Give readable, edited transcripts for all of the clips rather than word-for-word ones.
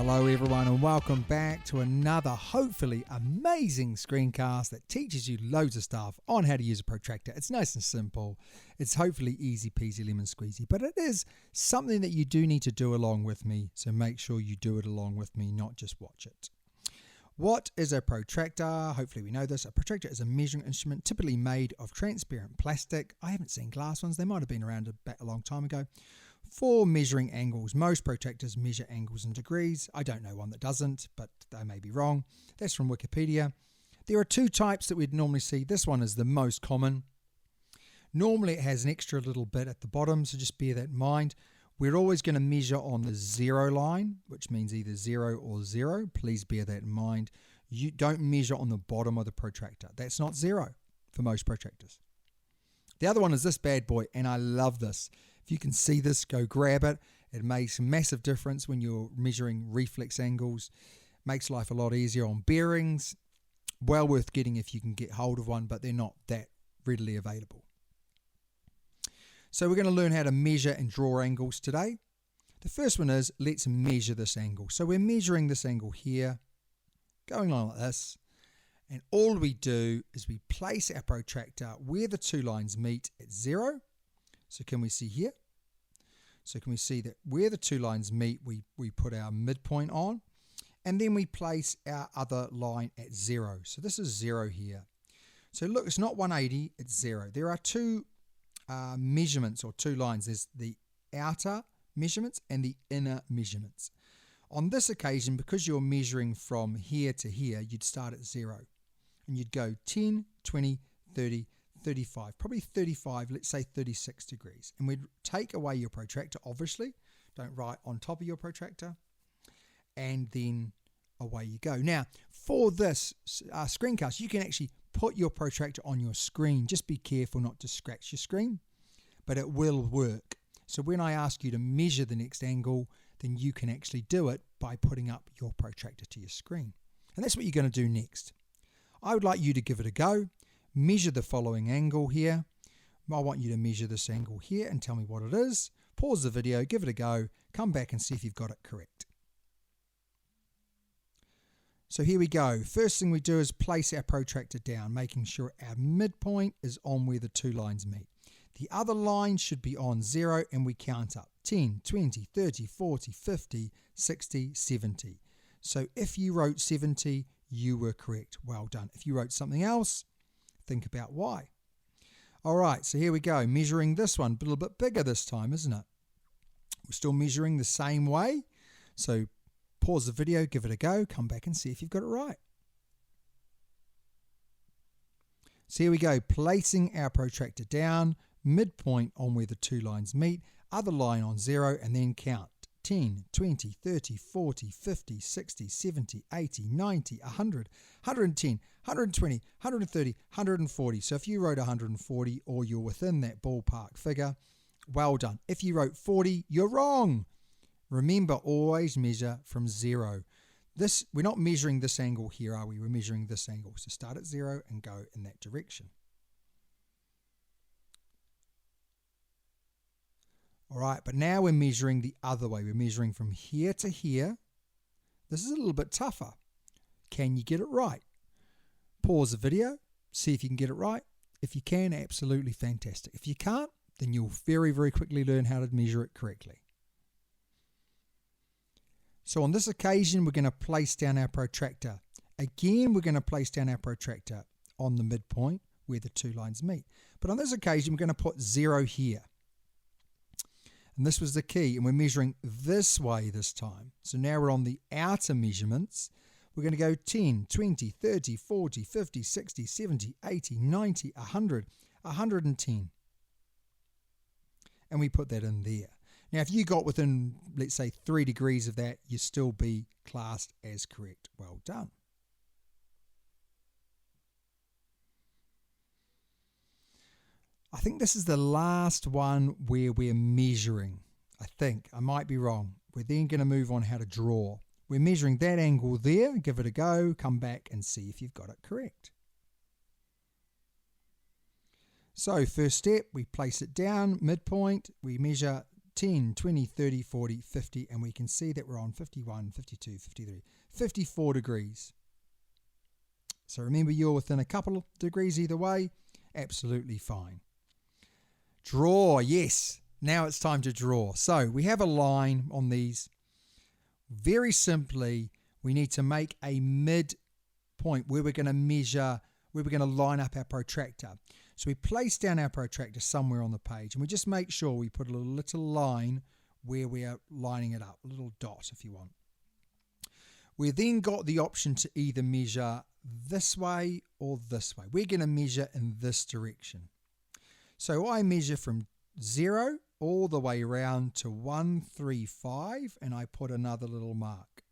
Hello everyone and welcome back to another hopefully amazing screencast that teaches you loads of stuff on how to use a protractor. It's nice and simple. It's hopefully easy peasy lemon squeezy, but it is something that you do need to do along with me, so make sure you do it along with me, not just watch it. What is a protractor? Hopefully we know this. A protractor is a measuring instrument typically made of transparent plastic. I haven't seen glass ones. They might have been around a long time ago. For measuring angles, most protractors measure angles in degrees. I don't know one that doesn't, but I may be wrong. That's from Wikipedia. There are two types that we'd normally see. This one is the most common. Normally it has an extra little bit at the bottom, so just bear that in mind. We're always going to measure on the 0 line, which means either 0 or 0. Please bear that in mind. You don't measure on the bottom of the protractor. That's not 0 for most protractors. The other one is this bad boy, and I love this. If you can see this, go grab it. It makes a massive difference when you're measuring reflex angles. Makes life a lot easier on bearings. Well worth getting if you can get hold of one, but they're not that readily available. So we're going to learn how to measure and draw angles today. The first one is, let's measure this angle. So we're measuring this angle here, going along like this. And all we do is we place our protractor where the two lines meet at 0. So can we see here? So can we see that where the two lines meet, we put our midpoint on, and then we place our other line at 0. So this is 0 here. So look, it's not 180, it's 0. There are two measurements or two lines. There's the outer measurements and the inner measurements. On this occasion, because you're measuring from here to here, you'd start at 0. And you'd go 10, 20, 30, 35, probably 35, let's say 36 degrees. And we'd take away your protractor, obviously. Don't write on top of your protractor. And then away you go. Now, for this screencast, you can actually put your protractor on your screen. Just be careful not to scratch your screen, but it will work. So when I ask you to measure the next angle, then you can actually do it by putting up your protractor to your screen. And that's what you're going to do next. I would like you to give it a go. Measure the following angle here. I want you to measure this angle here and tell me what it is. Pause the video, give it a go, come back and see if you've got it correct. So here we go. First thing we do is place our protractor down, making sure our midpoint is on where the two lines meet. The other line should be on 0 and we count up 10, 20, 30, 40, 50, 60, 70. So if you wrote 70, you were correct. Well done. If you wrote something else, think about why. All right, so here we go. Measuring this one, a little bit bigger this time, isn't it? We're still measuring the same way. So pause the video, give it a go, come back and see if you've got it right. So here we go, placing our protractor down, midpoint on where the two lines meet, other line on 0, and then count. 10, 20, 30, 40, 50, 60, 70, 80, 90, 100, 110, 120, 130, 140. So if you wrote 140 or you're within that ballpark figure, well done. If you wrote 40, you're wrong. Remember, always measure from 0. We're not measuring this angle here, are we? We're measuring this angle. So start at 0 and go in that direction. All right, but now we're measuring the other way. We're measuring from here to here. This is a little bit tougher. Can you get it right? Pause the video, see if you can get it right. If you can, absolutely fantastic. If you can't, then you'll very, very quickly learn how to measure it correctly. So on this occasion, we're going to place down our protractor. Again, we're going to place down our protractor on the midpoint where the two lines meet. But on this occasion, we're going to put 0 here. And this was the key, and we're measuring this way this time. So now we're on the outer measurements. We're going to go 10, 20, 30, 40, 50, 60, 70, 80, 90, 100, 110. And we put that in there. Now, if you got within, let's say, 3 degrees of that, you'd still be classed as correct. Well done. I think this is the last one where we're measuring. I think. I might be wrong. We're then going to move on how to draw. We're measuring that angle there. Give it a go. Come back and see if you've got it correct. So first step, we place it down, midpoint. We measure 10, 20, 30, 40, 50, and we can see that we're on 51, 52, 53, 54 degrees. So remember, you're within a couple of degrees either way. Absolutely fine. Draw, yes. Now it's time to draw. So we have a line on these. Very simply, we need to make a mid point where we're going to measure, where we're going to line up our protractor. So we place down our protractor somewhere on the page, and we just make sure we put a little line where we are lining it up, a little dot if you want. We then got the option to either measure this way or this way. We're going to measure in this direction. So I measure from 0 all the way around to 135, and I put another little mark.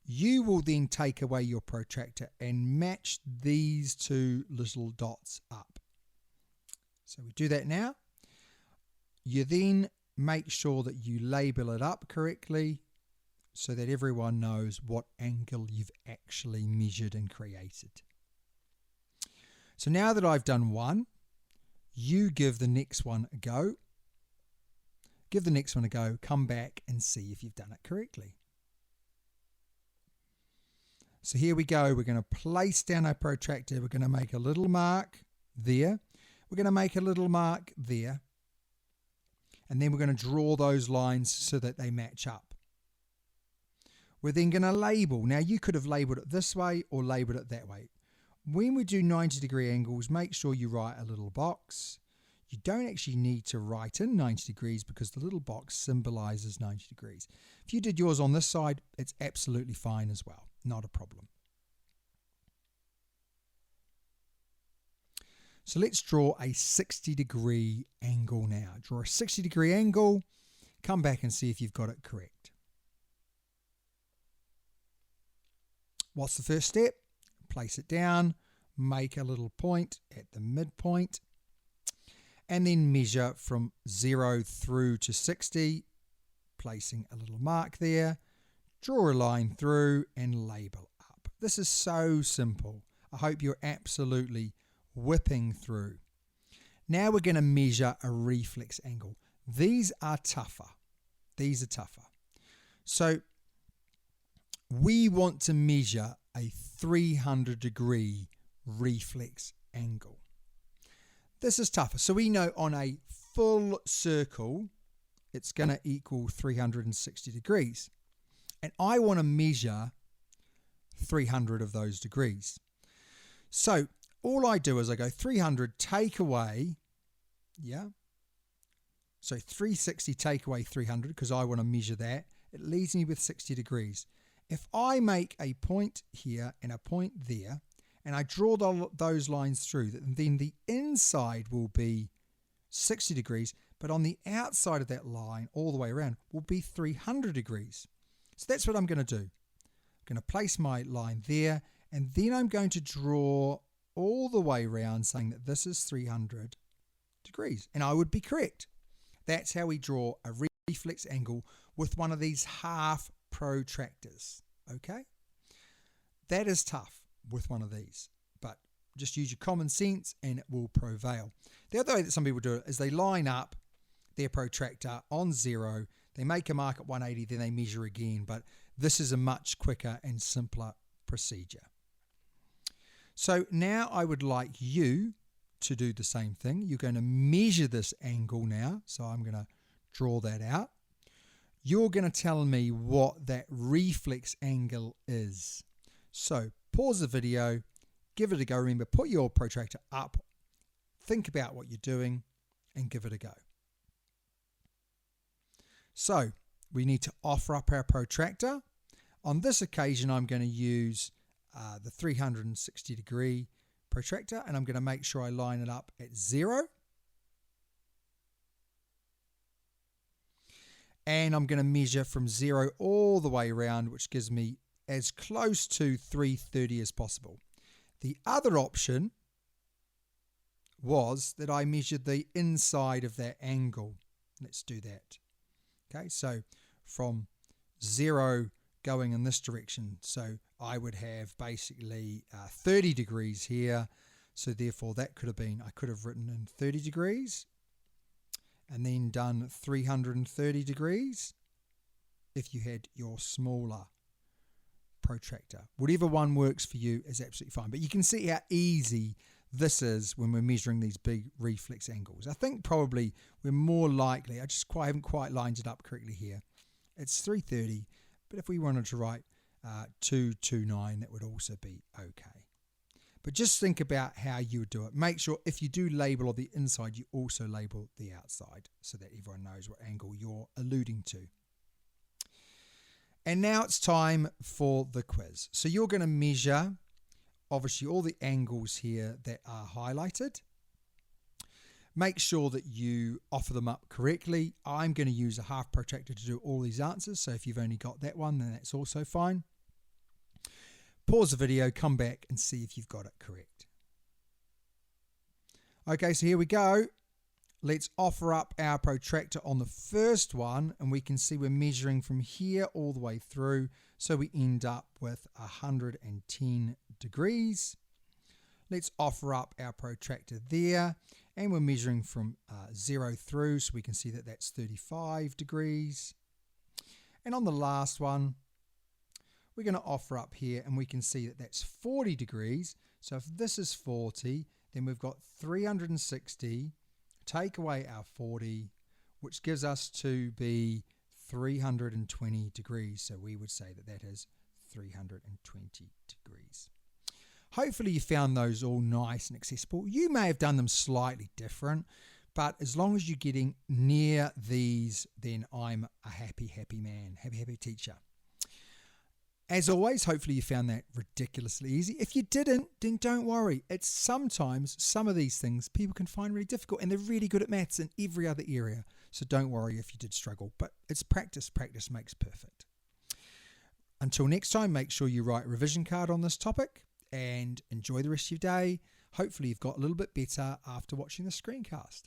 You will then take away your protractor and match these two little dots up. So we do that now. You then make sure that you label it up correctly so that everyone knows what angle you've actually measured and created. So now that I've done one, you give the next one a go. Give the next one a go, come back and see if you've done it correctly. So here we go. We're going to place down our protractor. We're going to make a little mark there. We're going to make a little mark there. And then we're going to draw those lines so that they match up. We're then going to label. Now you could have labeled it this way or labeled it that way. When we do 90-degree angles, make sure you write a little box. You don't actually need to write in 90 degrees because the little box symbolizes 90 degrees. If you did yours on this side, it's absolutely fine as well. Not a problem. So let's draw a 60-degree angle now. Draw a 60-degree angle. Come back and see if you've got it correct. What's the first step? Place it down. Make a little point at the midpoint. And then measure from 0 through to 60, placing a little mark there. Draw a line through and label up. This is so simple. I hope you're absolutely whipping through. Now we're going to measure a reflex angle. These are tougher. These are tougher. So we want to measure a 300-degree reflex angle. This is tougher. So we know on a full circle, it's going to equal 360 degrees. And I want to measure 300 of those degrees. So all I do is I go 300, take away, so 360 take away 300 because I want to measure that. It leaves me with 60 degrees. If I make a point here and a point there, and I draw those lines through, then the inside will be 60 degrees, but on the outside of that line, all the way around, will be 300 degrees. So that's what I'm going to do. I'm going to place my line there, and then I'm going to draw all the way around saying that this is 300 degrees, and I would be correct. That's how we draw a reflex angle with one of these half protractors, okay? That is tough with one of these, but just use your common sense and it will prevail. The other way that some people do it is they line up their protractor on 0, they make a mark at 180, then they measure again, but this is a much quicker and simpler procedure. So now I would like you to do the same thing. You're going to measure this angle now, so I'm going to draw that out. You're going to tell me what that reflex angle is. So pause the video, give it a go. Remember, put your protractor up, think about what you're doing, and give it a go. So we need to offer up our protractor. On this occasion, I'm going to use the 360-degree protractor, and I'm going to make sure I line it up at 0. And I'm going to measure from 0 all the way around, which gives me as close to 330 as possible. The other option was that I measured the inside of that angle. Let's do that. Okay, so from 0 going in this direction, so I would have basically 30 degrees here, so therefore that could have been, I could have written in 30 degrees, and then done 330 degrees if you had your smaller protractor. Whatever one works for you is absolutely fine. But you can see how easy this is when we're measuring these big reflex angles. I think probably we're more likely, I haven't quite lined it up correctly here. It's 330, but if we wanted to write 229, that would also be okay. But just think about how you would do it. Make sure if you do label on the inside, you also label the outside so that everyone knows what angle you're alluding to. And now it's time for the quiz. So you're going to measure, obviously, all the angles here that are highlighted. Make sure that you offer them up correctly. I'm going to use a half protractor to do all these answers. So if you've only got that one, then that's also fine. Pause the video, come back and see if you've got it correct. Okay, so here we go. Let's offer up our protractor on the first one, and we can see we're measuring from here all the way through. So we end up with 110 degrees. Let's offer up our protractor there, and we're measuring from 0 through, so we can see that that's 35 degrees. And on the last one, we're going to offer up here, and we can see that that's 40 degrees. So if this is 40, then we've got 360, take away our 40, which gives us to be 320 degrees. So we would say that that is 320 degrees. Hopefully you found those all nice and accessible. You may have done them slightly different, but as long as you're getting near these, then I'm a happy, happy man, happy teacher. As always, hopefully you found that ridiculously easy. If you didn't, then don't worry. It's sometimes some of these things people can find really difficult, and they're really good at maths in every other area. So don't worry if you did struggle, but it's practice. Practice makes perfect. Until next time, make sure you write a revision card on this topic and enjoy the rest of your day. Hopefully you've got a little bit better after watching the screencast.